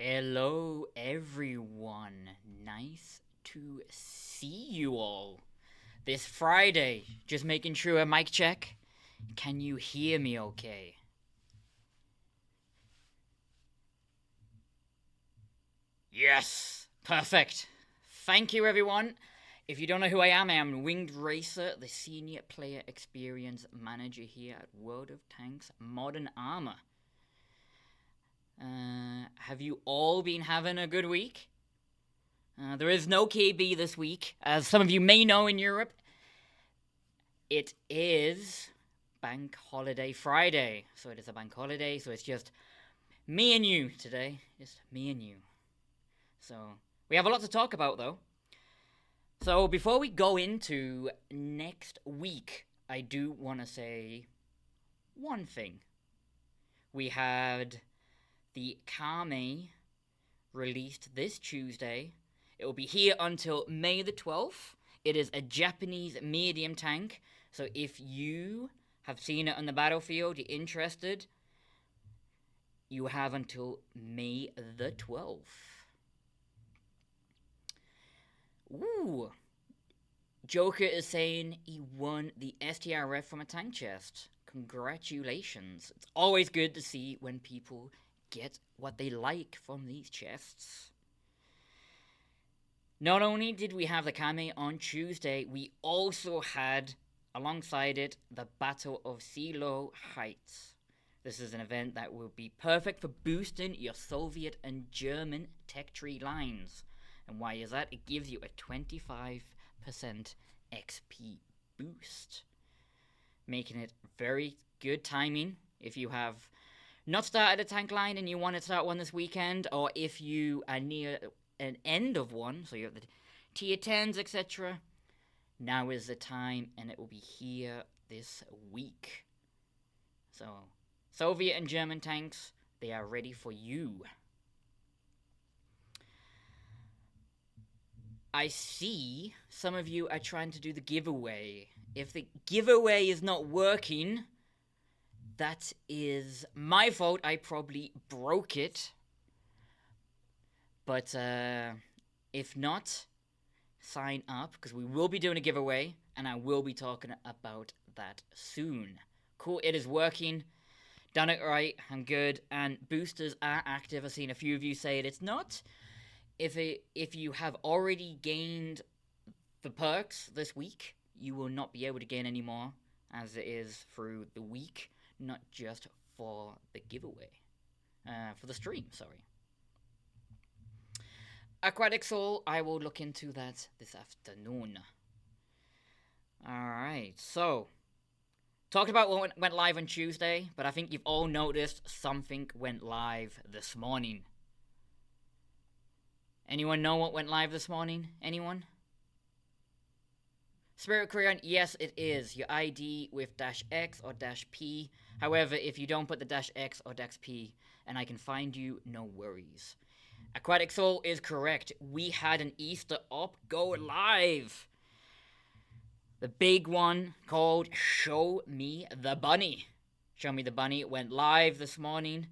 Hello, everyone. Nice to see you all. This Friday, just making sure a mic check. Can you hear me okay? Yes, perfect. Thank you, everyone. If you don't know who I am Winged Racer, the Senior Player Experience Manager here at World of Tanks Modern Armor. Have you all been having a good week? There is no KB this week. As some of you may know in Europe, it is Bank Holiday Friday. So it is a bank holiday, so it's just me and you today. Just me and you. So we have a lot to talk about, though. So before we go into next week, I do want to say one thing. We had the Kame released this Tuesday. It will be here until May the 12th. It is a Japanese medium tank. So if you have seen it on the battlefield, you're interested, you have until May the 12th. Ooh. Joker is saying he won the STRF from a tank chest. Congratulations. It's always good to see when people get what they like from these chests. Not only did we have the Kame on Tuesday, we also had, alongside it, the Battle of Silo Heights. This is an event that will be perfect for boosting your Soviet and German tech tree lines. And why is that? It gives you a 25% XP boost, making it very good timing if you have not started a tank line and you want to start one this weekend, or if you are near an end of one, so you have the tier 10s, etc. Now is the time, and it will be here this week. So, Soviet and German tanks, they are ready for you. I see some of you are trying to do the giveaway. If the giveaway is not working, that is my fault. I probably broke it. But if not, sign up, because we will be doing a giveaway, and I will be talking about that soon. Cool, it is working. Done it right, I'm good. And boosters are active. I've seen a few of you say it's not. If you have already gained the perks this week, you will not be able to gain any more, as it is through the week, not just for the giveaway. For the stream, sorry. Aquatic Soul, I will look into that this afternoon. Alright, so talked about what went live on Tuesday, but I think you've all noticed something went live this morning. Anyone know what went live this morning? Anyone? Spirit Korean, yes it is. Your ID with -X or -P. However, if you don't put the -X or -P and I can find you, no worries. Aquatic Soul is correct. We had an Easter op go live. The big one called Show Me the Bunny. Show Me the Bunny went live this morning.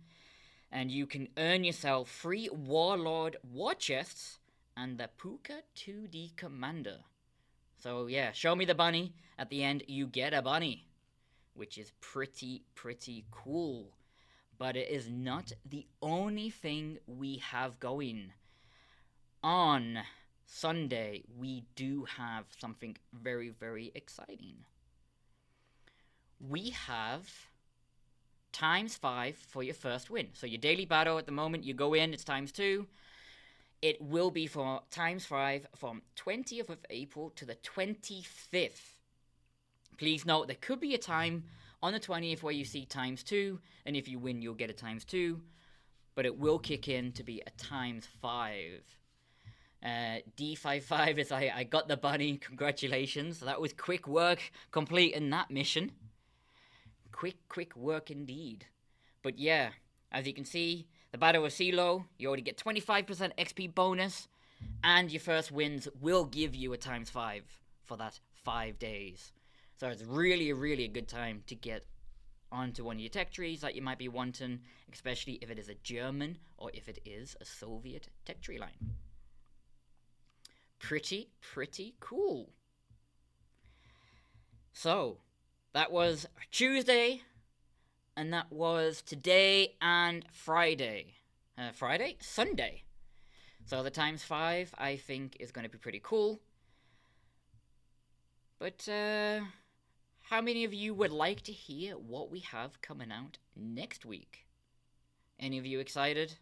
And you can earn yourself free Warlord war chests and the Puka 2D Commander. So yeah, Show Me the Bunny. At the end, you get a bunny, which is pretty cool. But it is not the only thing we have going. On Sunday, we do have something very exciting. We have ×5 for your first win. So your daily battle at the moment, you go in, it's ×2. It will be for ×5 from 20th of April to the 25th. Please note, there could be a time on the 20th where you see ×2, and if you win, you'll get a ×2, but it will kick in to be a ×5. D55 is I got the bunny, congratulations. That was quick work completing that mission. Quick work indeed. But yeah, as you can see, the Battle of Silo, you already get 25% XP bonus, and your first wins will give you a ×5 for that 5 days. So it's really a good time to get onto one of your tech trees that you might be wanting, especially if it is a German or if it is a Soviet tech tree line. Pretty cool. So, that was Tuesday, and that was today and Friday. Sunday. So the times 5, I think, is going to be pretty cool. But, how many of you would like to hear what we have coming out next week? Any of you excited?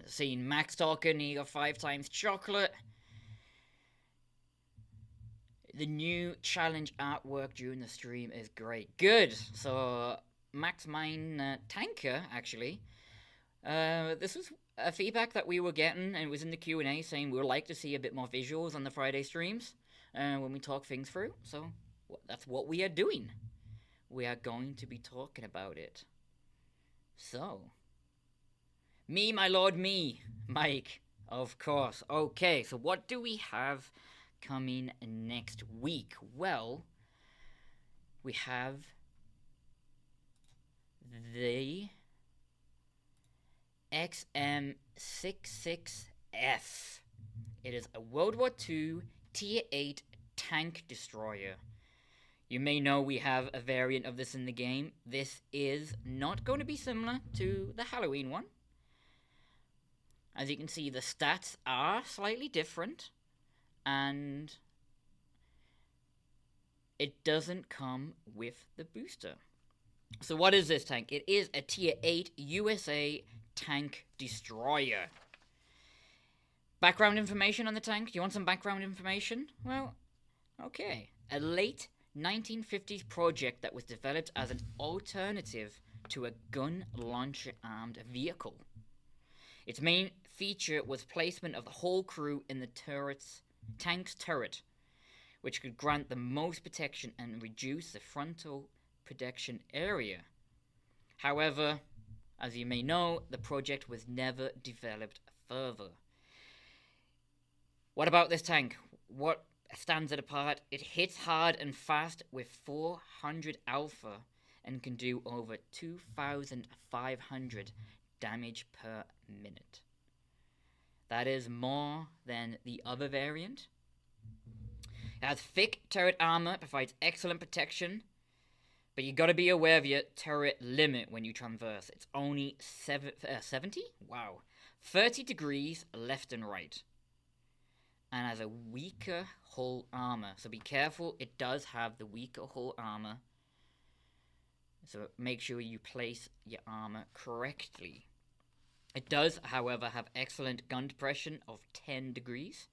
Seeing Max talking, he got 5 times chocolate. The new challenge artwork during the stream is great. Good. So Max Mine Tanker, actually. This was a feedback that we were getting, and it was in the Q&A saying we would like to see a bit more visuals on the Friday streams when we talk things through. So that's what we are doing. We are going to be talking about it. So, me, my lord, me, Mike, of course. Okay, so what do we have coming next week? Well, we have the XM66F. It is a World War II Tier 8 tank destroyer. You may know we have a variant of this in the game. This is not going to be similar to the Halloween one. As you can see, the stats are slightly different, and it doesn't come with the booster. So what is this tank? It is a Tier 8 USA tank destroyer. Background information on the tank? Do you want some background information? Well, okay. A late 1950s project that was developed as an alternative to a gun launcher armed vehicle. Its main feature was placement of the whole crew in the tank's turret, which could grant the most protection and reduce the frontal protection area. However, as you may know, the project was never developed further. What about this tank? What stands it apart? It hits hard and fast with 400 alpha and can do over 2,500 damage per minute. That is more than the other variant. It has thick turret armor, provides excellent protection, but you gotta be aware of your turret limit when you traverse. It's only 70? Wow. 30 degrees left and right. And has a weaker hull armor. So be careful, it does have the weaker hull armor. So make sure you place your armor correctly. It does, however, have excellent gun depression of 10 degrees.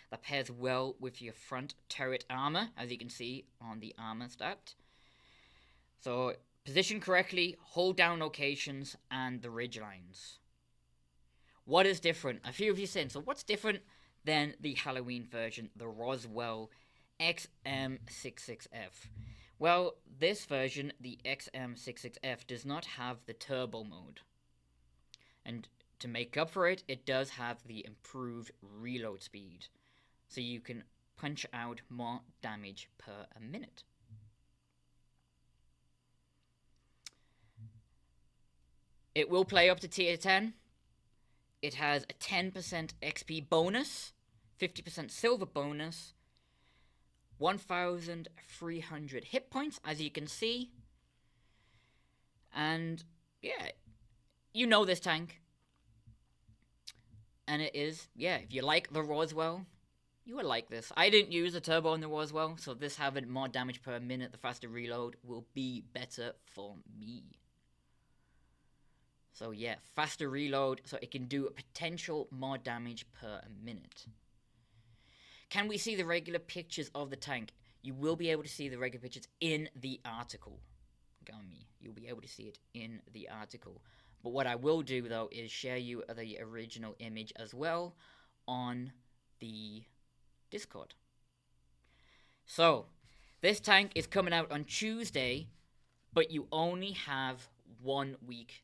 That pairs well with your front turret armor, as you can see on the armor stat. So position correctly, hold down locations, and the ridge lines. What is different? A few of you saying, so what's different than the Halloween version, the Roswell XM66F? Well, this version, the XM66F, does not have the turbo mode. And to make up for it, it does have the improved reload speed. So you can punch out more damage per minute. It will play up to tier 10. It has a 10% XP bonus, 50% silver bonus, 1,300 hit points, as you can see. And, yeah, you know this tank. And it is, yeah, if you like the Roswell, you will like this. I didn't use a turbo on the Roswell, so this having more damage per minute, the faster reload, will be better for me. So yeah, faster reload, so it can do a potential more damage per minute. Can we see the regular pictures of the tank? You will be able to see the regular pictures in the article. Gummy, you'll be able to see it in the article. But what I will do, though, is share you the original image as well on the Discord. So, this tank is coming out on Tuesday, but you only have 1 week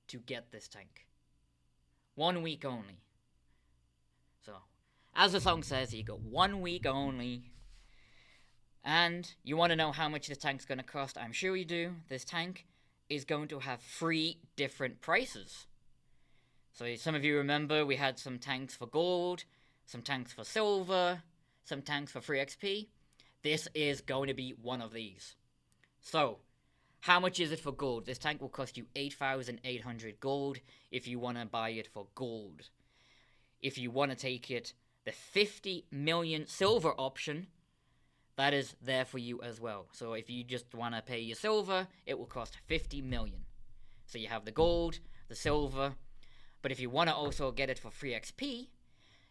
to get this tank. 1 week only. So, as the song says, you got 1 week only. And you want to know how much this tank's going to cost? I'm sure you do. This tank is going to have 3 different prices. So some of you remember we had some tanks for gold, some tanks for silver, some tanks for free XP. This is going to be one of these. So, how much is it for gold? This tank will cost you 8,800 gold if you want to buy it for gold. If you want to take it the 50 million silver option, that is there for you as well. So if you just want to pay your silver, it will cost 50 million. So you have the gold, the silver, but if you want to also get it for free XP,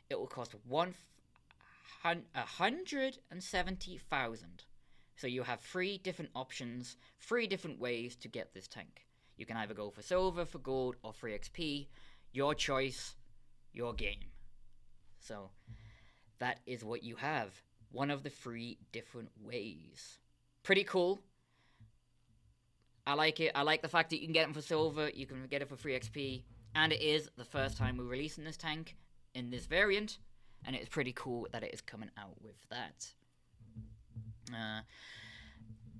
it will cost 170,000. So you have 3 different options, 3 different ways to get this tank. You can either go for silver, for gold, or free XP. Your choice, your game. So that is what you have. One of the 3 different ways. Pretty cool. I like it. I like the fact that you can get them for silver, you can get it for free XP, and it is the first time we're releasing this tank in this variant, and it's pretty cool that it is coming out with that.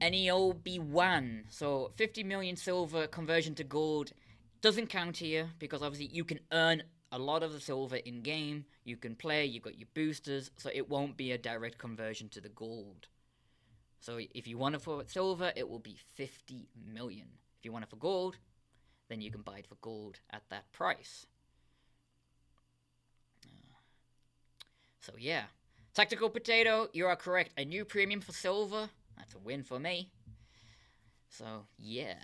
NEOB1, so 50 million silver conversion to gold doesn't count here, because obviously you can earn a lot of the silver in game, you can play, you've got your boosters, so it won't be a direct conversion to the gold. So if you want it for silver, it will be 50 million. If you want it for gold, then you can buy it for gold at that price. So yeah, Tactical Potato, you are correct. A new premium for silver, that's a win for me. So yeah.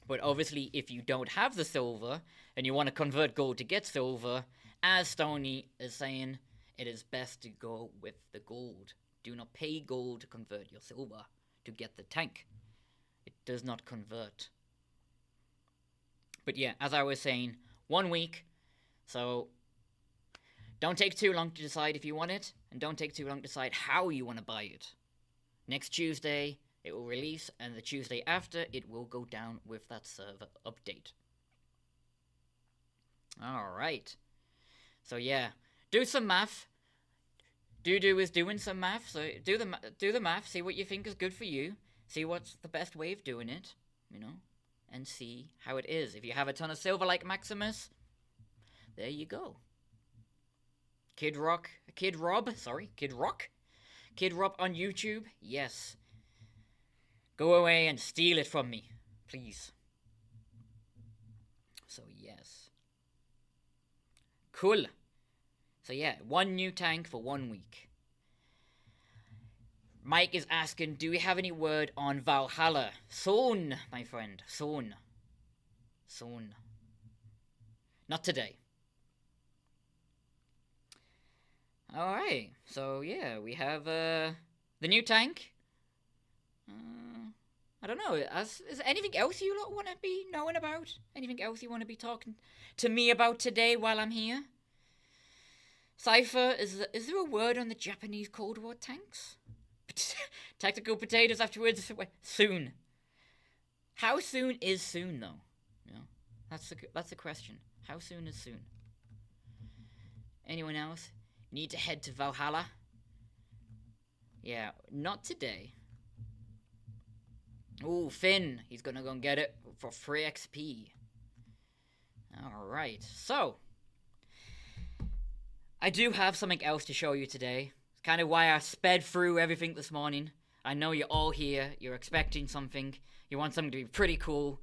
But obviously, if you don't have the silver, and you want to convert gold to get silver, as Stony is saying, it is best to go with the gold. Do not pay gold to convert your silver to get the tank. It does not convert. But yeah, as I was saying, 1 week, so don't take too long to decide if you want it, and don't take too long to decide how you want to buy it. Next Tuesday, it will release, and the Tuesday after, it will go down with that server update. Alright. So yeah, do some math. Dudu is doing some math, so do the math, see what you think is good for you, see what's the best way of doing it, you know, and see how it is. If you have a ton of silver like Maximus, there you go. Kid Rock on YouTube, yes. Go away and steal it from me, please. So yes. Cool. So yeah, 1 new tank for 1 week. Mike is asking, do we have any word on Valhalla? Soon, my friend. Soon. Not today. Alright, so yeah, we have the new tank. I don't know, is there anything else you lot want to be knowing about? Anything else you want to be talking to me about today while I'm here? Cypher, is there a word on the Japanese Cold War tanks? Tactical Potatoes afterwards. Soon. How soon is soon, though? You know, that's the question. How soon is soon? Anyone else? Need to head to Valhalla? Yeah, not today. Ooh, Finn. He's gonna go and get it for free XP. Alright, so I do have something else to show you today. It's kind of why I sped through everything this morning. I know you're all here. You're expecting something. You want something to be pretty cool.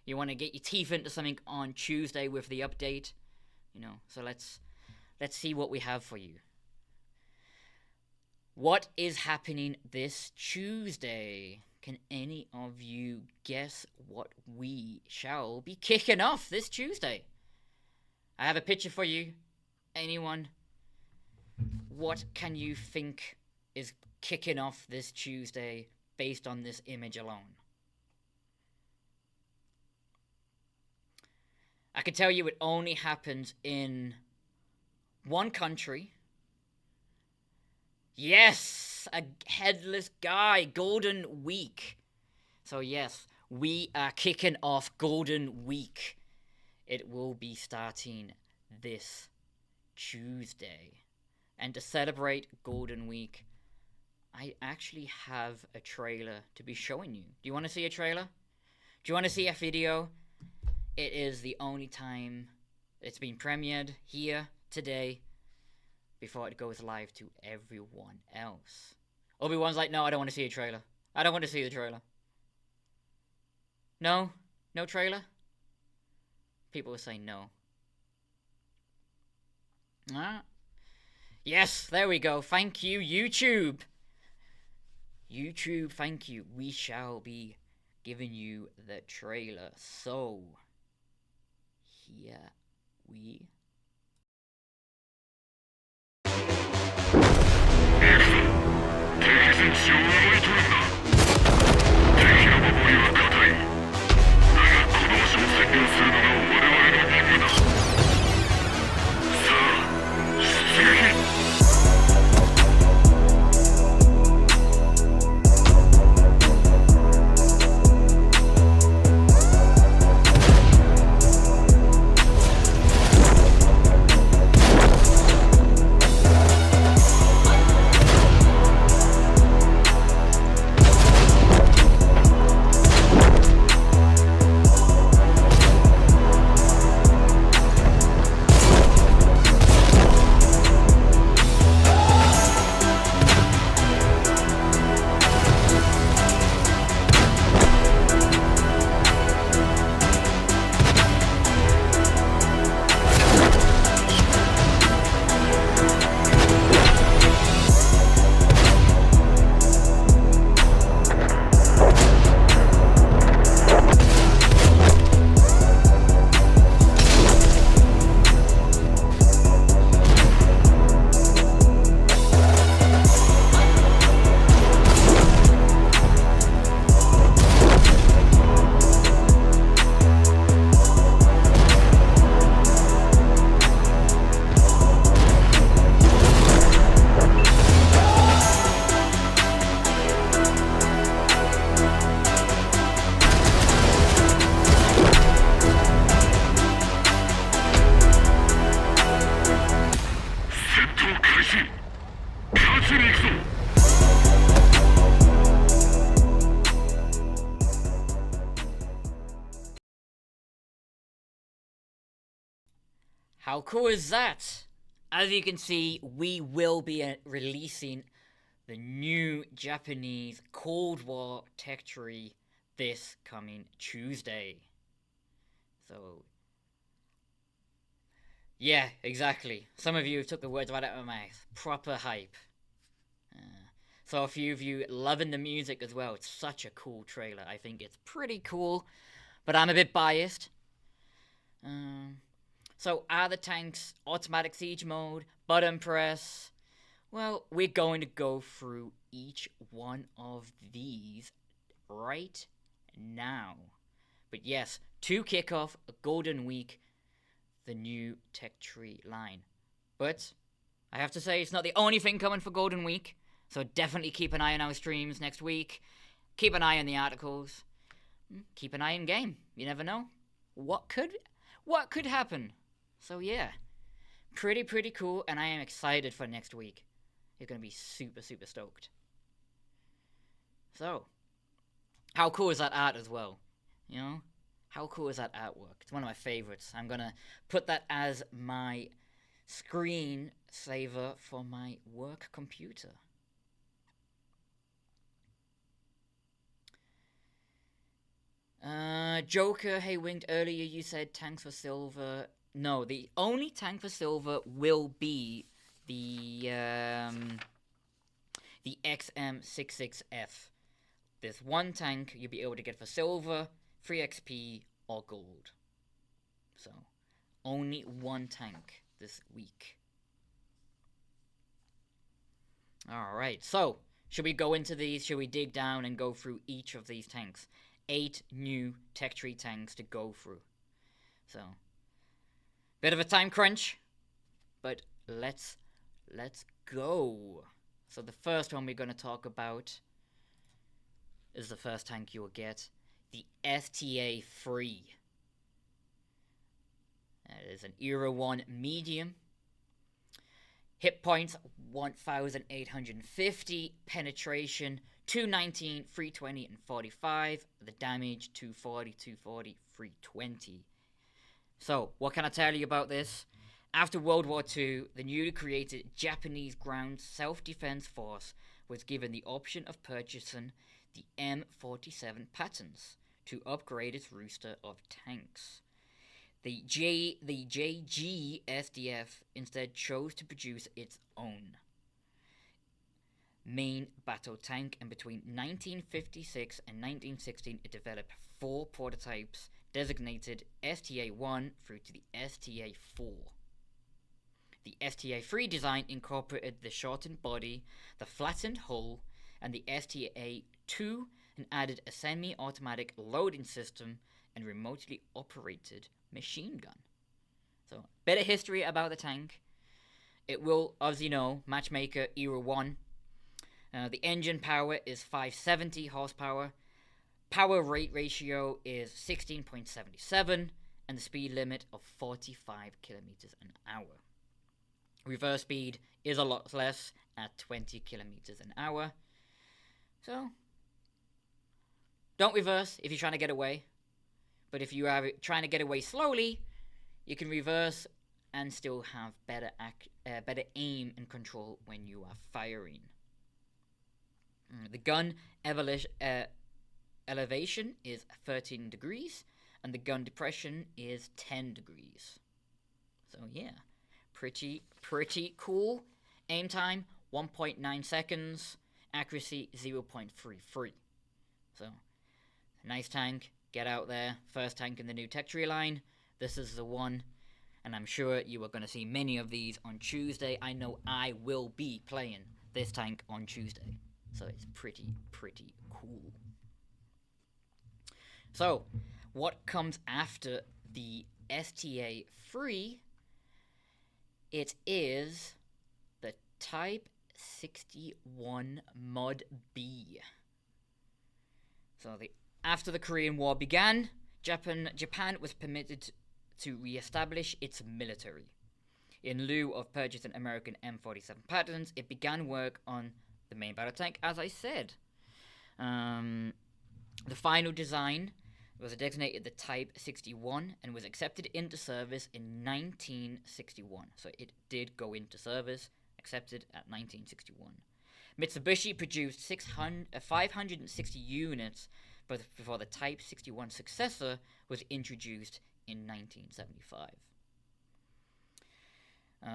You want to get your teeth into something on Tuesday with the update. You know, so let's see what we have for you. What is happening this Tuesday? Can any of you guess what we shall be kicking off this Tuesday? I have a picture for you. Anyone? What can you think is kicking off this Tuesday based on this image alone? I can tell you it only happens in one country. Yes, a headless guy, Golden Week. So yes, we are kicking off Golden Week. It will be starting this Tuesday. And to celebrate Golden Week, I actually have a trailer to be showing you. Do you want to see a trailer? Do you want to see a video? It is the only time it's been premiered here today before it goes live to everyone else. Obi-Wan's like, no, I don't want to see a trailer. I don't want to see the trailer. No? No trailer? People will say no. Ah. Yes, there we go. Thank you, YouTube. YouTube, thank you. We shall be giving you the trailer. So, here we How cool is that? As you can see, we will be releasing the new Japanese Cold War tech tree this coming Tuesday. So, yeah, exactly. Some of you took the words right out of my mouth. Proper hype. So a few of you loving the music as well. It's such a cool trailer. I think it's pretty cool, but I'm a bit biased. So are the tanks automatic siege mode, button press? Well, we're going to go through each one of these right now. But yes, to kick off a Golden Week, the new tech tree line. But I have to say, it's not the only thing coming for Golden Week. So definitely keep an eye on our streams next week. Keep an eye on the articles. Keep an eye in game. You never know what could happen. So yeah, pretty cool, and I am excited for next week. You're gonna be super stoked. So, how cool is that art as well? You know, how cool is that artwork? It's one of my favorites. I'm gonna put that as my screen saver for my work computer. Joker, hey Winged, earlier you said tanks for silver. No, the only tank for silver will be the XM66F. There's one tank you'll be able to get for silver, free XP, or gold. So, only one tank this week. Alright, so, should we go into these? Should we dig down and go through each of these tanks? 8 new tech tree tanks to go through. So, bit of a time crunch, but let's go. So the first one we're going to talk about is the first tank you will get, the STA-3. It is an Era 1 medium. Hit points 1,850. Penetration 219, 320, and 45. The damage 240, 240, 320. So, what can I tell you about this? After World War II, the newly created Japanese Ground Self-Defense Force was given the option of purchasing the M47 Patents to upgrade its roster of tanks. The JGSDF instead chose to produce its own main battle tank, and between 1956 and 1916 it developed 4 prototypes designated STA-1 through to the STA-4. The STA-3 design incorporated the shortened body, the flattened hull, and the STA-2, and added a semi-automatic loading system and remotely operated machine gun. So, bit of history about the tank. It will, as you know, Matchmaker Era 1. The engine power is 570 horsepower. Power rate ratio is 16.77, and the speed limit of 45 kilometers an hour. Reverse speed is a lot less at 20 kilometers an hour. So, don't reverse if you're trying to get away. But if you are trying to get away slowly, you can reverse and still have better aim and control when you are firing. The gun elevation is 13 degrees, and the gun depression is 10 degrees. So yeah, pretty cool. Aim time 1.9 seconds, accuracy 0.33. So, nice tank. Get out there. First tank in the new tech tree line. This is the one, and I'm sure you are going to see many of these on Tuesday. I know I will be playing this tank on Tuesday, so it's pretty cool. So, what comes after the STA-3? It is the Type 61 Mod B. So, after the Korean War began, Japan was permitted to re-establish its military. In lieu of purchasing American M47 patents, it began work on the main battle tank, as I said. The final design was designated the Type 61 and was accepted into service in 1961. So it did go into service, accepted at 1961. Mitsubishi produced 560 units before the Type 61 successor was introduced in 1975.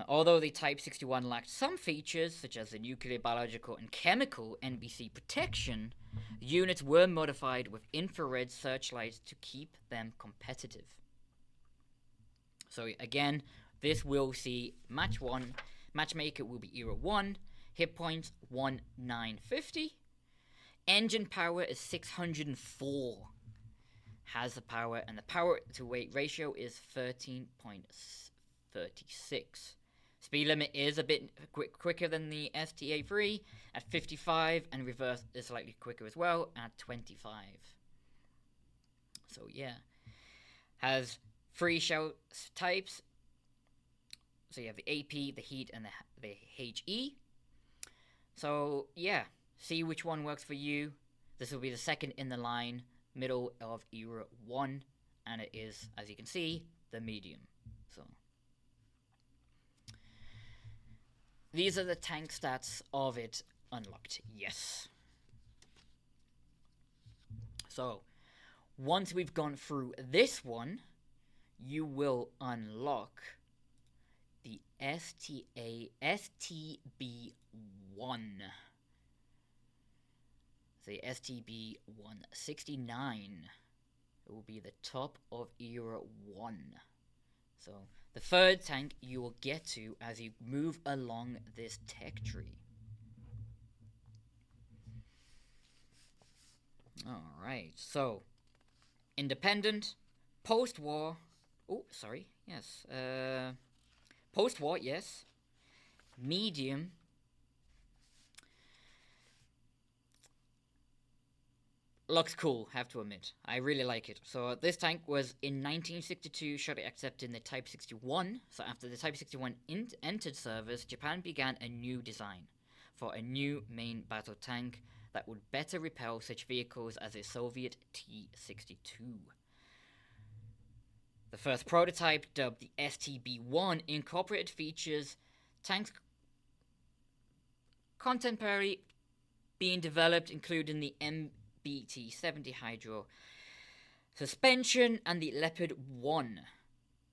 Although the Type 61 lacked some features, such as the nuclear, biological, and chemical NBC protection, units were modified with infrared searchlights to keep them competitive. So again, this will see Matchmaker will be Era 1, hit points 1950, engine power is 604, has the power, and the power to weight ratio is 13.36. Speed limit is a bit quicker than the STA-3 at 55, and reverse is slightly quicker as well at 25. So yeah, has 3 shell types. So you have the AP, the heat, and the HE. So yeah, see which one works for you. This will be the second in the line, middle of Era 1, and it is, as you can see, the medium. So these are the tank stats of it unlocked, yes. So once we've gone through this one, you will unlock the STB-1. The STB-169. It will be the top of Era 1. So the third tank you will get to as you move along this tech tree. Alright, so independent, post-war, post-war, yes, medium, looks cool, have to admit. I really like it. So this tank was in 1962 shortly accepted in the Type 61. So after the Type 61 entered service, Japan began a new design for a new main battle tank that would better repel such vehicles as the Soviet T-62. The first prototype, dubbed the STB-1, incorporated features tanks contemporary being developed, including the MBT-70 Hydro suspension and the Leopard 1.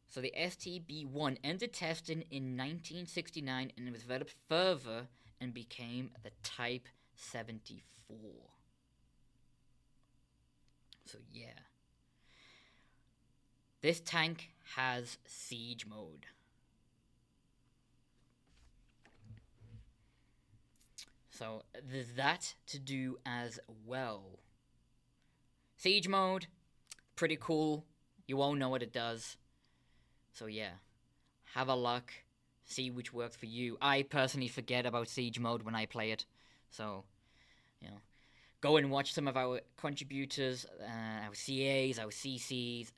So the STB-1 ended testing in 1969 and was developed further and became the Type 74. So yeah. This tank has siege mode. So there's that to do as well. Siege mode, pretty cool. You all know what it does. So yeah, have a look, see which works for you. I personally forget about siege mode when I play it. So, go and watch some of our contributors, our CAs, our CCs.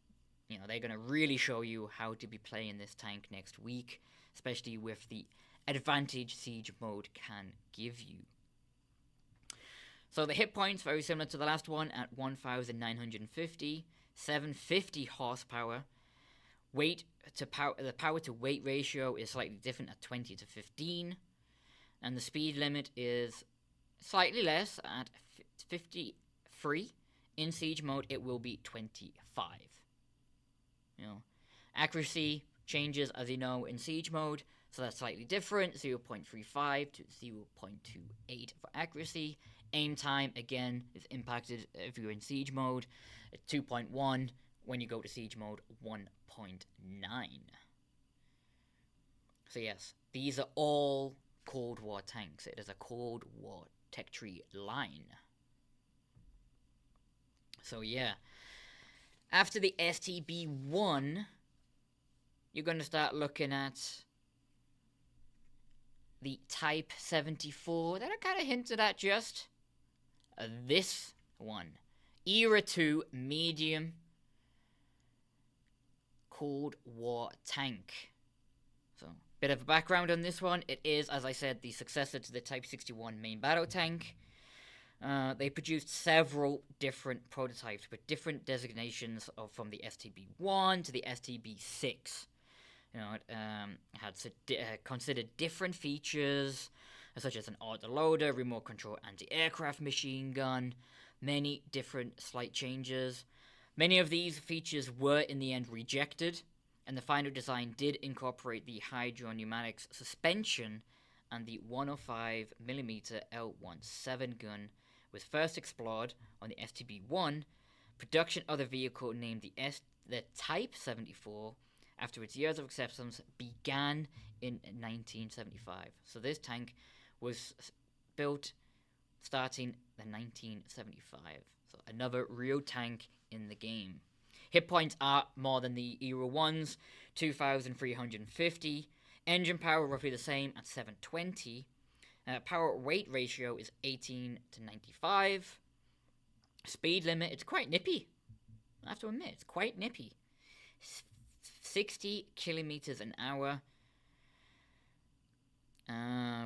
They're going to really show you how to be playing this tank next week, especially with the advantage siege mode can give you. So the hit points, very similar to the last one, at 1,950, 750 horsepower. Weight to power, the power to weight ratio is slightly different at 20 to 15, and the speed limit is slightly less at 53. In siege mode, it will be 25. Accuracy changes, as you know, in siege mode, so that's slightly different, 0.35 to 0.28 for accuracy. Aim time, again, is impacted if you're in siege mode, at 2.1. When you go to siege mode, 1.9. So yes, these are all Cold War tanks. It is a Cold War tech tree line. So yeah, after the STB-1, you're going to start looking at the Type 74 that I kind of hinted at just. This one. Era 2 medium Cold War tank. So, bit of a background on this one. It is, as I said, the successor to the Type 61 main battle tank. They produced several different prototypes with different designations from the STB-1 to the STB-6. It had considered different features, such as an autoloader, remote control anti-aircraft machine gun, many different slight changes. Many of these features were in the end rejected, and the final design did incorporate the hydro-pneumatics suspension, and the 105mm L17 gun was first explored on the STB-1. Production of the vehicle, named the Type 74, after its years of acceptance, began in 1975. So this tank was built starting in 1975. So another real tank in the game. Hit points are more than the Era 1's, 2,350. Engine power roughly the same at 720. Power weight ratio is 18 to 95. Speed limit, it's quite nippy. I have to admit, it's quite nippy. 60 kilometers an hour.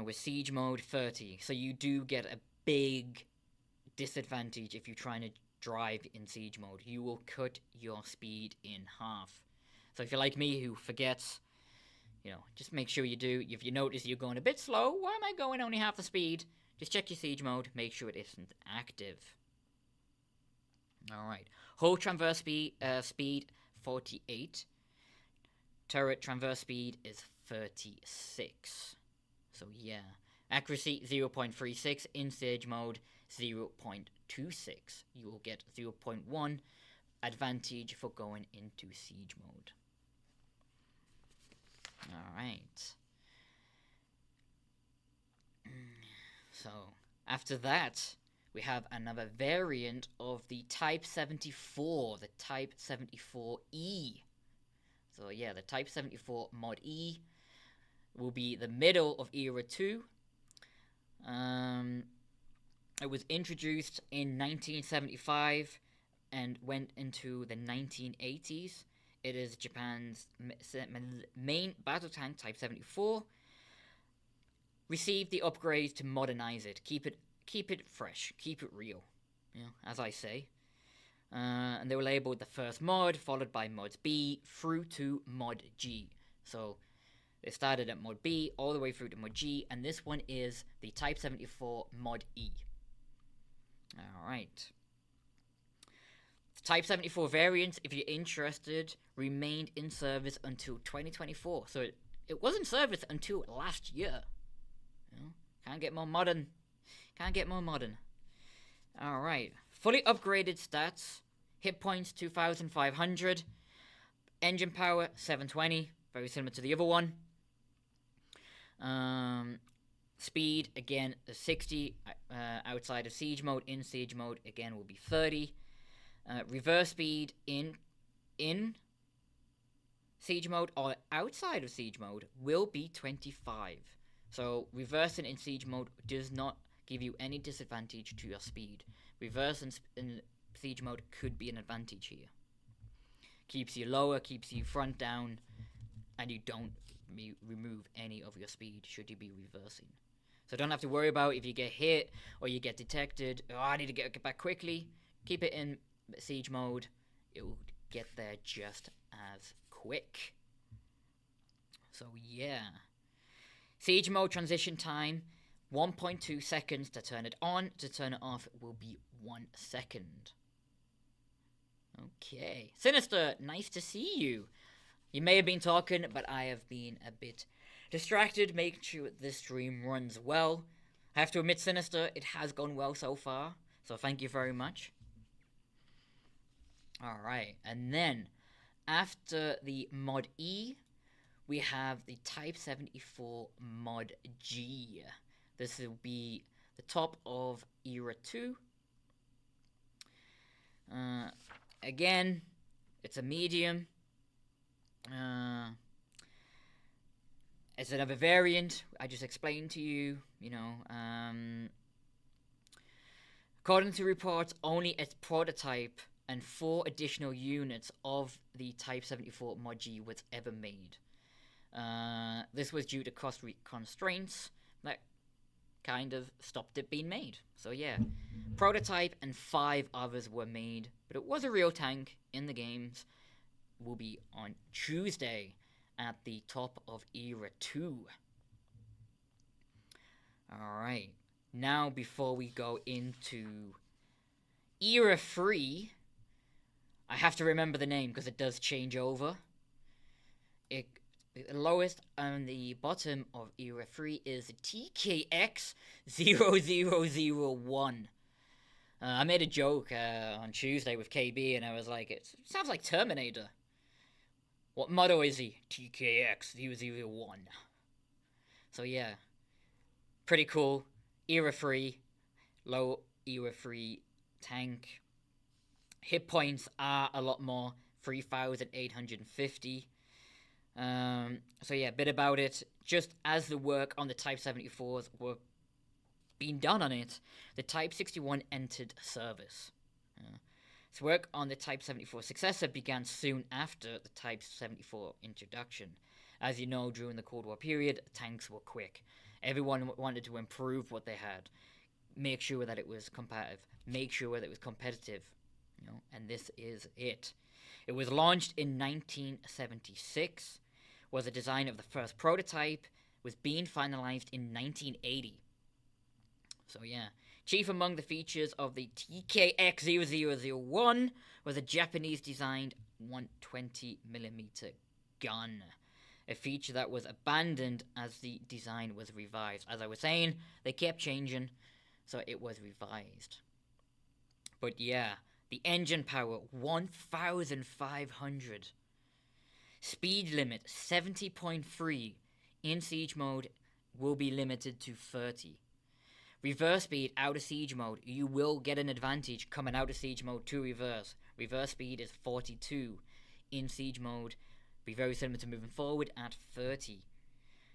With siege mode 30. So you do get a big disadvantage if you're trying to drive in siege mode. You will cut your speed in half. So if you're like me who forgets, just make sure you do. If you notice you're going a bit slow, why am I going only half the speed? Just check your siege mode, make sure it isn't active. Alright. Hull transverse speed 48. Turret transverse speed is 36. So yeah. Accuracy 0.36. In siege mode 0.26. You will get 0.1 advantage for going into siege mode. Alright. So, after that, we have another variant of the Type 74, the Type 74E. So yeah, the Type 74 Mod E will be the middle of Era 2. It was introduced in 1975 and went into the 1980s. It is Japan's main battle tank, Type 74. Received the upgrades to modernize it, keep it fresh, keep it real, as I say. And they were labeled the first mod, followed by mods B through to mod G. So they started at mod B all the way through to mod G, and this one is the Type 74 mod E. Alright. The Type 74 variants, if you're interested, remained in service until 2024. So it was in service until last year. Can't get more modern. Alright. Fully upgraded stats. Hit points 2,500. Engine power 720. Very similar to the other one. Speed, again, 60 outside of siege mode. In siege mode, again, will be 30. Reverse speed in siege mode or outside of siege mode will be 25. So reversing in siege mode does not give you any disadvantage to your speed. Reverse in siege mode could be an advantage here. Keeps you lower, keeps you front down, and you don't remove any of your speed should you be reversing. So don't have to worry about if you get hit or you get detected. Oh, I need to get back quickly. Keep it in siege mode. It will get there just as quick. So yeah. Siege mode transition time, 1.2 seconds to turn it on. To turn it off will be 1 second. Okay. Sinister, nice to see you. You may have been talking, but I have been a bit distracted, making sure this stream runs well. I have to admit, Sinister, it has gone well so far, so thank you very much. Alright, and then, after the mod E, we have the Type 74 mod G. This will be the top of Era 2. Again, it's a medium. It's another variant I just explained to you, according to reports, only a prototype and 4 additional units of the Type 74 mod G was ever made. This was due to cost constraints that kind of stopped it being made. So yeah, prototype and 5 others were made, but it was a real tank in the games. Will be on Tuesday at the top of Era 2. Alright, now before we go into Era 3, I have to remember the name because it does change over. The lowest on the bottom of Era 3 is TKX0001. I made a joke on Tuesday with KB and I was like, it sounds like Terminator. What motto is he? TKX001. So yeah, pretty cool. Era 3, low Era 3 tank. Hit points are a lot more, 3,850. So yeah, a bit about it. Just as the work on the Type 74s were being done on it, the Type 61 entered service. Its work on the Type 74 successor began soon after the Type 74 introduction. As you know, during the Cold War period, tanks were quick. Everyone wanted to improve what they had, make sure that it was competitive, make sure that it was competitive, and this is it. It was launched in 1976, was a design of the first prototype, was being finalized in 1980. So yeah, chief among the features of the TKX0001 was a Japanese-designed 120mm gun, a feature that was abandoned as the design was revised. As I was saying, they kept changing, so it was revised. But yeah, the engine power, 1,500. Speed limit, 70.3. In siege mode, will be limited to 30. Reverse speed out of siege mode, you will get an advantage coming out of siege mode to reverse. Reverse speed is 42. In siege mode, be very similar to moving forward at 30.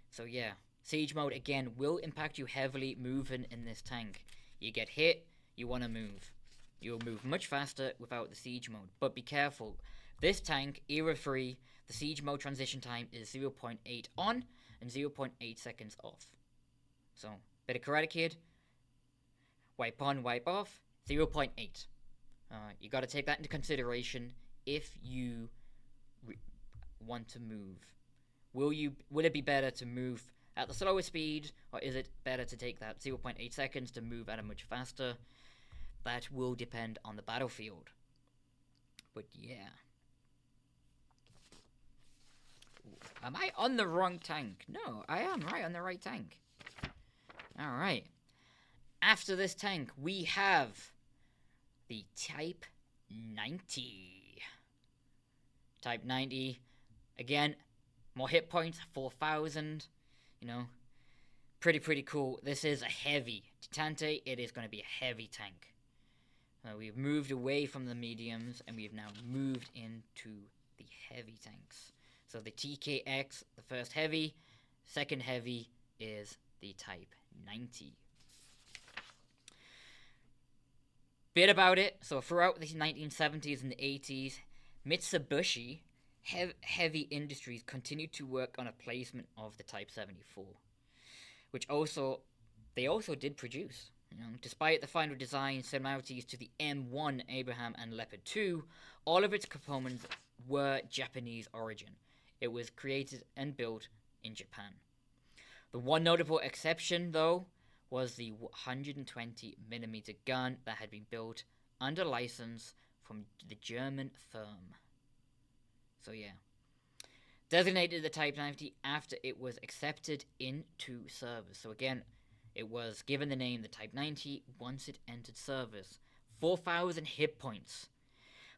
So yeah, siege mode again will impact you heavily moving in this tank. You get hit, you want to move. You'll move much faster without the siege mode. But be careful. This tank, era 3, the siege mode transition time is 0.8 on and 0.8 seconds off. So, bit of Karate Kid. Wipe on, wipe off. 0.8. You got to take that into consideration if you want to move. Will it be better to move at the slower speed, or is it better to take that 0.8 seconds to move at a much faster? That will depend on the battlefield. But yeah. Am I on the wrong tank? No, I am right on the right tank. Alright. After this tank, we have the Type 90. Type 90. Again, more hit points, 4,000. You know, pretty cool. This is a heavy. Titante, it is going to be a heavy tank. We've moved away from the mediums, and we've now moved into the heavy tanks. So the TKX, the first heavy, second heavy is the Type 90. Bit about it. So throughout the 1970s and the 80s, Mitsubishi Heavy Industries continued to work on a placement of the Type 74, which they also did produce. Despite the final design similarities to the M1 Abraham and Leopard 2, all of its components were Japanese origin. It was created and built in Japan. The one notable exception, though, was the 120mm gun that had been built under license from the German firm. So yeah. Designated the Type 90 after it was accepted into service. So again, it was given the name the Type 90 once it entered service. 4,000 hit points.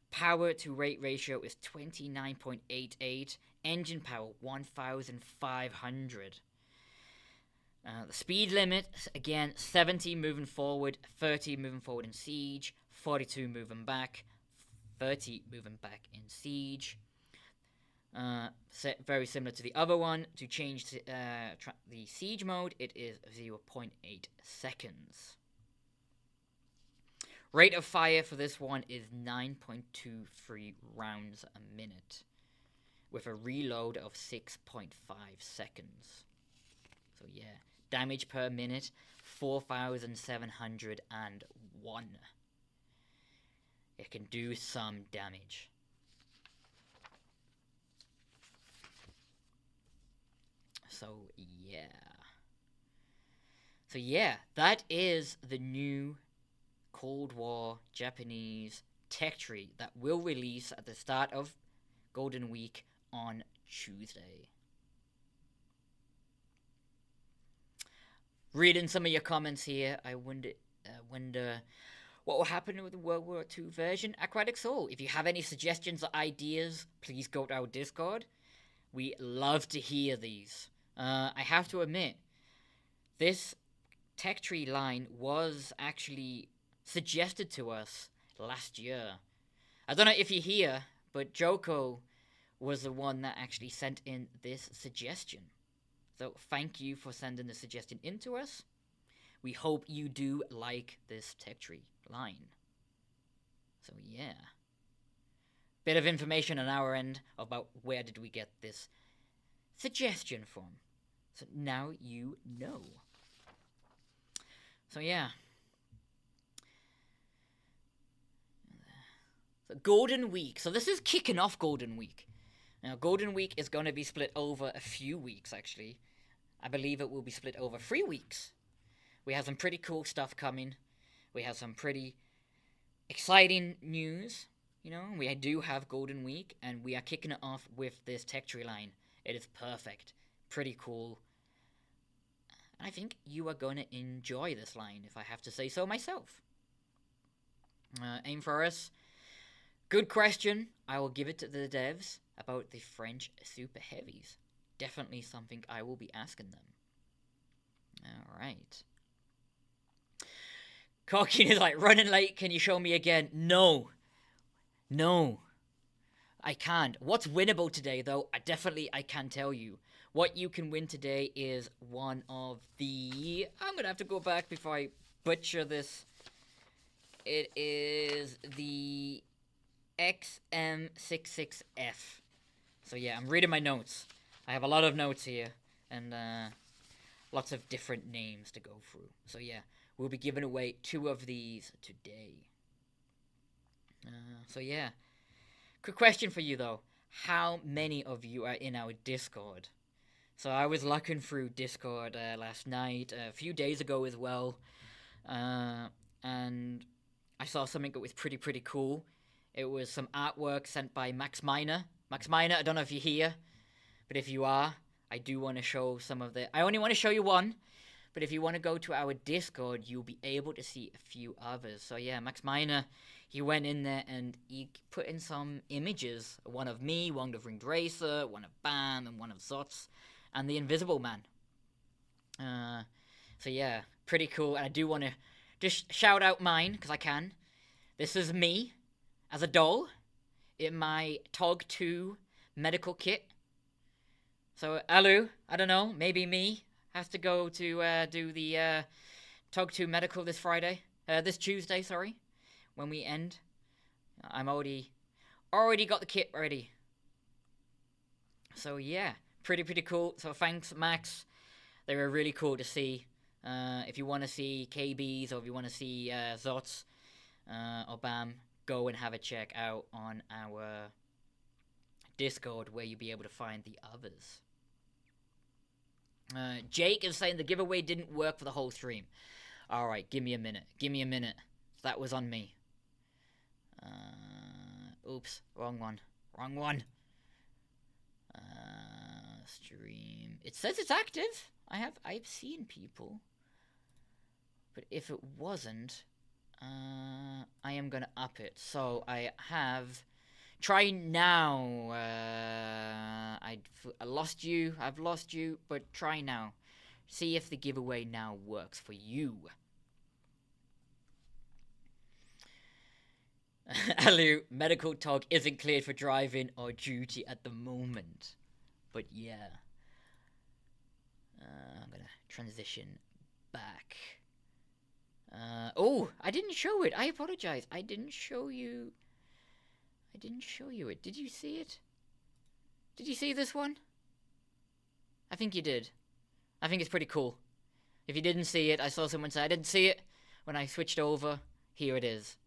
Power to rate ratio is 29.88. Engine power 1,500. The speed limit, again, 70 moving forward, 30 moving forward in siege, 42 moving back, 30 moving back in siege. Very similar to the other one. To change the siege mode, it is 0.8 seconds. Rate of fire for this one is 9.23 rounds a minute, with a reload of 6.5 seconds. So yeah, damage per minute, 4,701. It can do some damage. So yeah, that is the new Cold War Japanese tech tree that will release at the start of Golden Week on Tuesday. Reading some of your comments here, I wonder what will happen with the World War II version Aquatic Soul. If you have any suggestions or ideas, please go to our Discord. We love to hear these. I have to admit, this tech tree line was actually suggested to us last year. I don't know if you're here, but Joko was the one that actually sent in this suggestion. So thank you for sending the suggestion in to us. We hope you do like this tech tree line. So yeah. Bit of information on our end about where did we get this suggestion from. So now you know. So yeah. So Golden Week. So this is kicking off Golden Week. Now Golden Week is going to be split over a few weeks actually. I believe it will be split over 3 weeks. We have some pretty cool stuff coming. We have some pretty exciting news. We do have Golden Week, and we are kicking it off with this tech tree line. It is perfect. Pretty cool. I think you are going to enjoy this line, if I have to say so myself. Aim for us. Good question. I will give it to the devs about the French Super Heavies. Definitely something I will be asking them. Alright. Corkin is like, running late, can you show me again? No. I can't. What's winnable today, though, I can tell you. What you can win today is one of the... I'm going to have to go back before I butcher this. It is the XM66F. So yeah, I'm reading my notes. I have a lot of notes here, and lots of different names to go through. So yeah, we'll be giving away 2 of these today. So yeah, quick question for you though. How many of you are in our Discord? So I was looking through Discord last night, a few days ago as well, and I saw something that was pretty cool. It was some artwork sent by Max Miner. Max Miner, I don't know if you're here, but if you are, I do want to show some of the... I only want to show you one, but if you want to go to our Discord, you'll be able to see a few others. So yeah, Max Miner, he went in there and he put in some images. One of me, one of Ringed Racer, one of Bam, and one of Zots, and the Invisible Man. So yeah, pretty cool. And I do want to just shout out mine, because I can. This is me, as a doll, in my TOG 2 medical kit. So, Alu, I don't know, maybe me has to go to do the TOG 2 medical this Tuesday, sorry, when we end. I'm already got the kit ready. So yeah, pretty cool. So thanks, Max. They were really cool to see. If you want to see KBs or if you want to see Zots or Bam, go and have a check out on our Discord where you'll be able to find the others. Jake is saying the giveaway didn't work for the whole stream. Alright, give me a minute. That was on me. Oops, wrong one. Stream. It says it's active. I've seen people. But if it wasn't, I am gonna up it. So I have... Try now. I've lost you, but try now. See if the giveaway now works for you. Alu, medical TOG isn't cleared for driving or duty at the moment. But yeah. I'm gonna transition back. Oh, I didn't show it. I apologize. I didn't show you it. Did you see it? Did you see this one? I think you did. I think it's pretty cool. If you didn't see it, I saw someone say I didn't see it. When I switched over, here it is.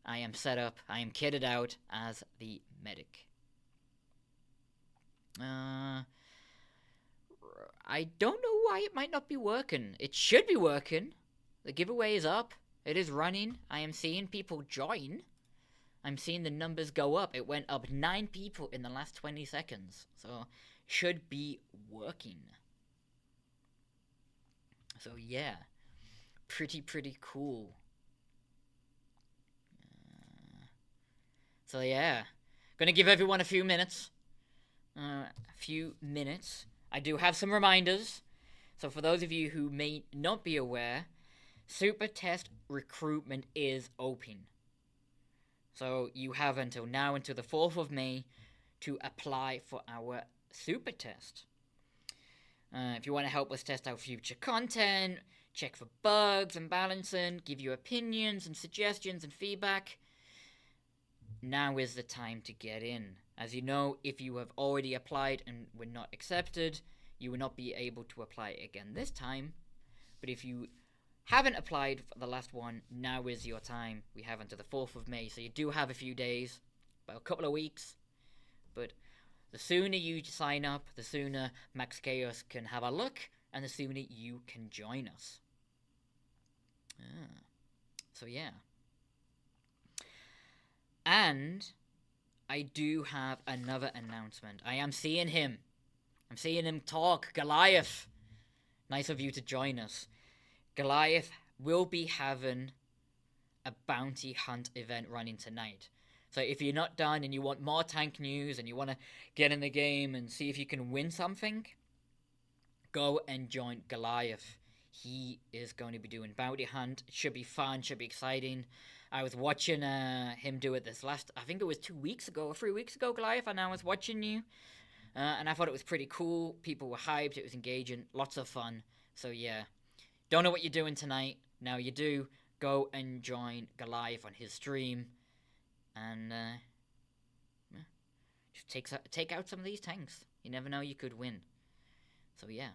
I am set up. I am kitted out as the medic. I don't know why it might not be working. It should be working. The giveaway is up. It is running. I am seeing people join. I'm seeing the numbers go up. It went up 9 people in the last 20 seconds. So, should be working. So, yeah. Pretty cool. So, yeah. Gonna give everyone a few minutes. I do have some reminders. So, for those of you who may not be aware, Super Test recruitment is open. So you have until now, until the 4th of May, to apply for our Super Test. If you want to help us test out future content, check for bugs and balancing, give you opinions and suggestions and feedback, now is the time to get in. As you know, if you have already applied and were not accepted, you will not be able to apply again this time. But if you haven't applied for the last one, now is your time. We have until the 4th of May, so you do have a few days, about a couple of weeks. But the sooner you sign up, the sooner Max Chaos can have a look, and the sooner you can join us. So yeah. And I do have another announcement. I am seeing him. I'm seeing him talk. Goliath. Nice of you to join us. Goliath will be having a bounty hunt event running tonight. So if you're not done and you want more tank news and you want to get in the game and see if you can win something, go and join Goliath. He is going to be doing bounty hunt. It should be fun, should be exciting. I was watching him do it I think it was 2 weeks ago or 3 weeks ago, Goliath, and I was watching you. And I thought it was pretty cool. People were hyped, it was engaging, lots of fun. So yeah. Don't know what you're doing tonight. Now you do go and join Goliath on his stream, and just take out some of these tanks. You never know, you could win. So yeah,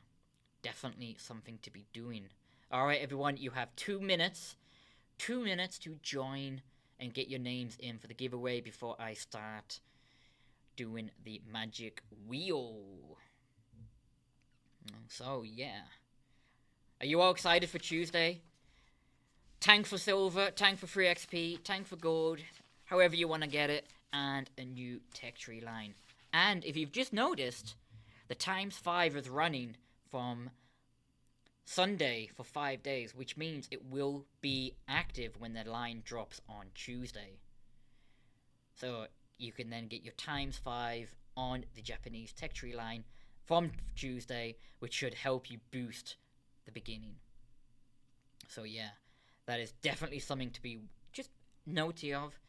definitely something to be doing. Alright everyone, you have 2 minutes. 2 minutes to join and get your names in for the giveaway before I start doing the magic wheel. So yeah. Are you all excited for Tuesday? Tank for silver, tank for free XP, tank for gold, however you want to get it, and a new tech tree line. And if you've just noticed, the ×5 is running from Sunday for 5 days, which means it will be active when the line drops on Tuesday. So you can then get your ×5 on the Japanese tech tree line from Tuesday, which should help you boost the beginning. So yeah, that is definitely something to be just noted of.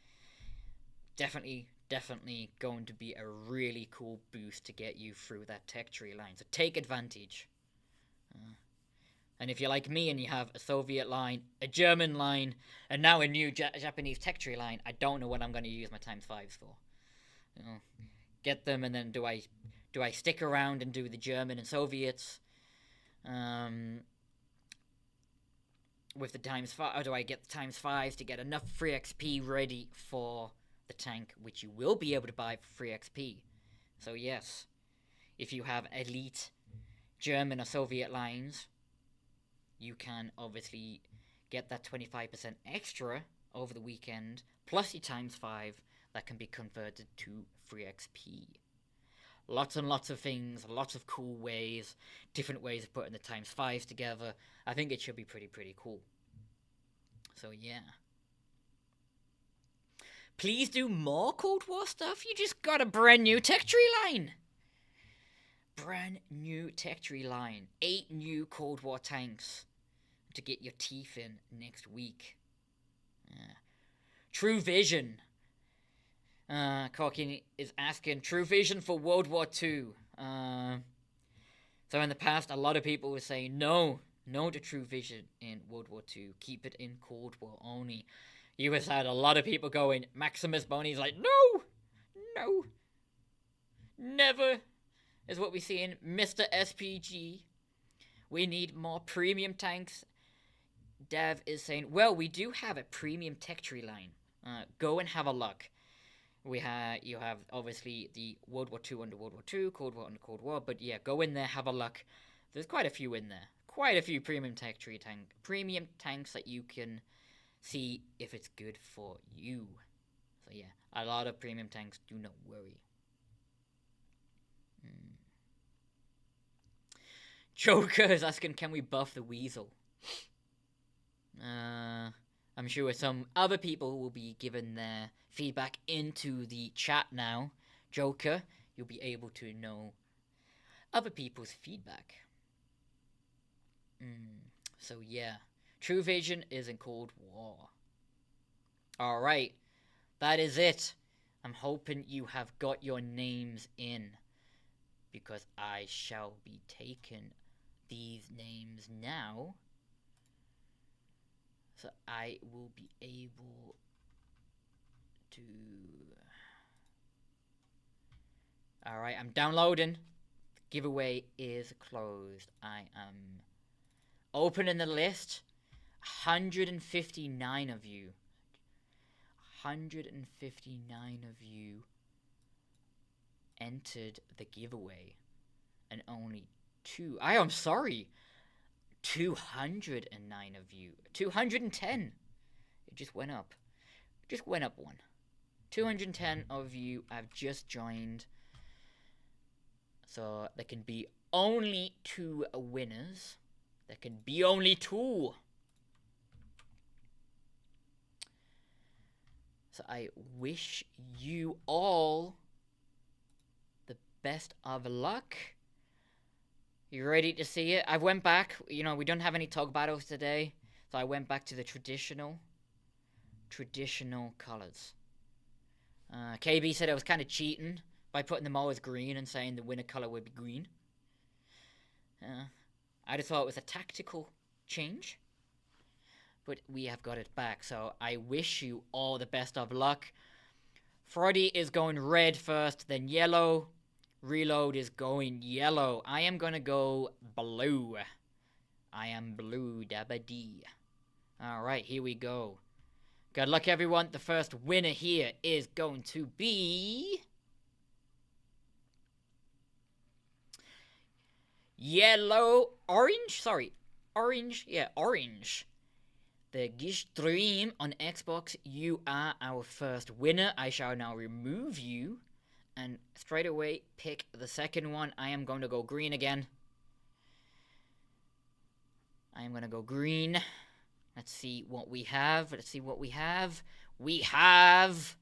Definitely going to be a really cool boost to get you through that tech tree line. So take advantage. And if you're like me and you have a Soviet line, a German line, and now a new Japanese tech tree line, I don't know what I'm going to use my ×5s for. You know, get them, and then do I stick around and do the German and Soviets with the ×5, or do I get the ×5s to get enough free XP ready for the tank, which you will be able to buy for free XP? So yes, if you have elite German or Soviet lines, you can obviously get that 25% extra over the weekend, plus your ×5 that can be converted to free XP. Lots and lots of things, lots of cool ways, different ways of putting the ×5s together. I think it should be pretty cool. So yeah. Please do more Cold War stuff. You just got a brand new tech tree line. Brand new tech tree line. 8 new Cold War tanks to get your teeth in next week. Yeah. True Vision. Corky is asking, True Vision for World War II. So in the past, a lot of people were saying, no to True Vision in World War II. Keep it in Cold War only. You have had a lot of people going, Maximus Boney's like, no, never, is what we see in Mr. SPG. We need more premium tanks. Dev is saying, well, we do have a premium tech tree line. Go and have a look. You have obviously the World War II under World War II, Cold War under Cold War, but yeah, go in there, have a look. There's quite a few in there. Quite a few premium tanks that you can see if it's good for you. So yeah, a lot of premium tanks, do not worry. Joker is asking, can we buff the Weasel? I'm sure some other people will be giving their feedback into the chat now. Joker, you'll be able to know other people's feedback. So yeah, True Vision is in Cold War. Alright, that is it. I'm hoping you have got your names in, because I shall be taking these names now. So I will be able to... Alright, I'm downloading. The giveaway is closed. I am opening the list. 159 of you. 159 of you entered the giveaway. And only 2... I'm sorry. 209 of you. 210. It just went up. Just went up 1. 210 of you have just joined. So there can be only 2 winners. There can be only 2. So I wish you all the best of luck. You ready to see it? I went back, we don't have any tug battles today, so I went back to the traditional colors. KB said I was kind of cheating by putting them all as green and saying the winner color would be green. I just thought it was a tactical change. but we have got it back. So I wish you all the best of luck. Friday is going red first, then yellow. Reload is going yellow. I am going to go blue. I am blue, dabba dee. Alright, here we go. Good luck, everyone. The first winner here is going to be... Orange. Yeah, orange. The Gistream on Xbox, you are our first winner. I shall now remove you and straight away pick the second one. I am going to go green again. I am going to go green. Let's see what we have. We have...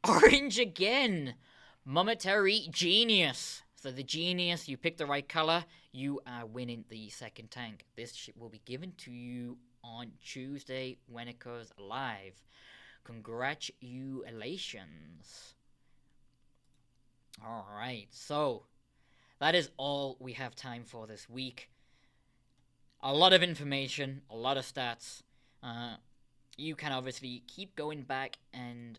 orange again. Momentary Genius. So the Genius, you picked the right color. You are winning the second tank. This will be given to you on Tuesday when it goes live. Congratulations. Alright, so that is all we have time for this week. A lot of information, a lot of stats. You can obviously keep going back and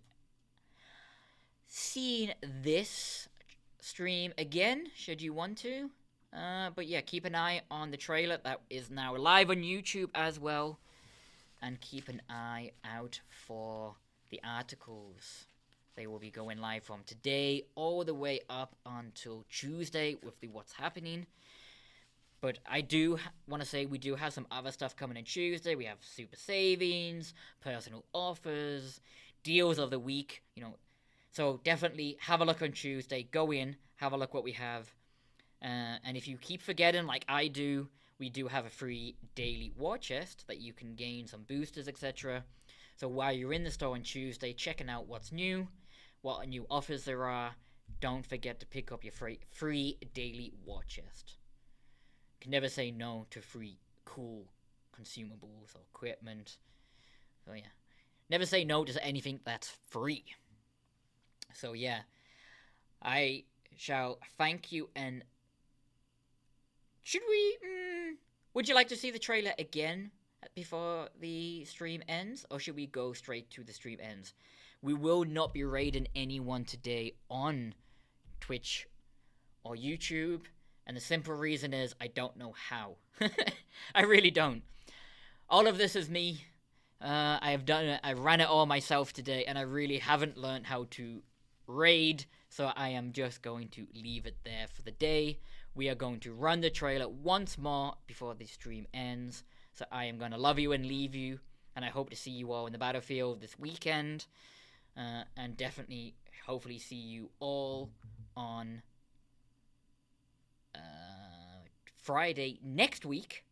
seeing this stream again, should you want to. But yeah, keep an eye on the trailer that is now live on YouTube as well. And keep an eye out for the articles. They will be going live from today all the way up until Tuesday with the what's happening. But I do want to say we do have some other stuff coming on Tuesday. We have super savings, personal offers, deals of the week, you know. So definitely have a look on Tuesday. Go in, have a look what we have. And if you keep forgetting, like I do, we do have a free daily war chest that you can gain some boosters, etc. So while you're in the store on Tuesday, checking out what's new, what new offers there are, don't forget to pick up your free daily war chest. Can never say no to free cool consumables or equipment. So yeah, never say no to anything that's free. So yeah, I shall thank you. And should we would you like to see the trailer again before the stream ends, or should we go straight to the stream ends? We will not be raiding anyone today on Twitch or YouTube. And the simple reason is I don't know how. I really don't. All of this is me. I ran it all myself today, and I really haven't learned how to raid. So I am just going to leave it there for the day. We are going to run the trailer once more before the stream ends. So I am going to love you and leave you. And I hope to see you all in the battlefield this weekend. And definitely, hopefully see you all on... Friday next week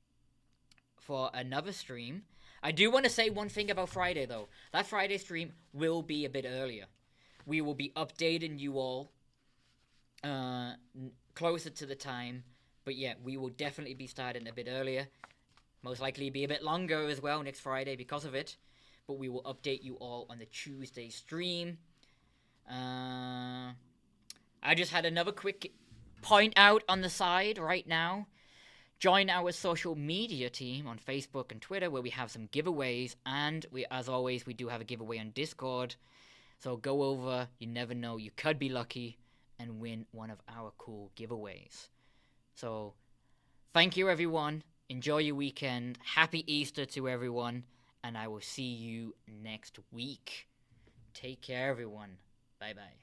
for another stream. I do want to say one thing about Friday though. That Friday stream will be a bit earlier. We will be updating you all closer to the time. But yeah, we will definitely be starting a bit earlier. Most likely be a bit longer as well next Friday because of it. But we will update you all on the Tuesday stream. I just had another quick point out on the side right now. Join our social media team on Facebook and Twitter where we have some giveaways, and as always, we do have a giveaway on Discord. So go over, you never know, you could be lucky and win one of our cool giveaways. So thank you everyone, enjoy your weekend, happy Easter to everyone, and I will see you next week. Take care everyone, bye bye.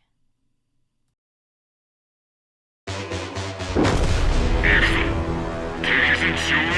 Excellent.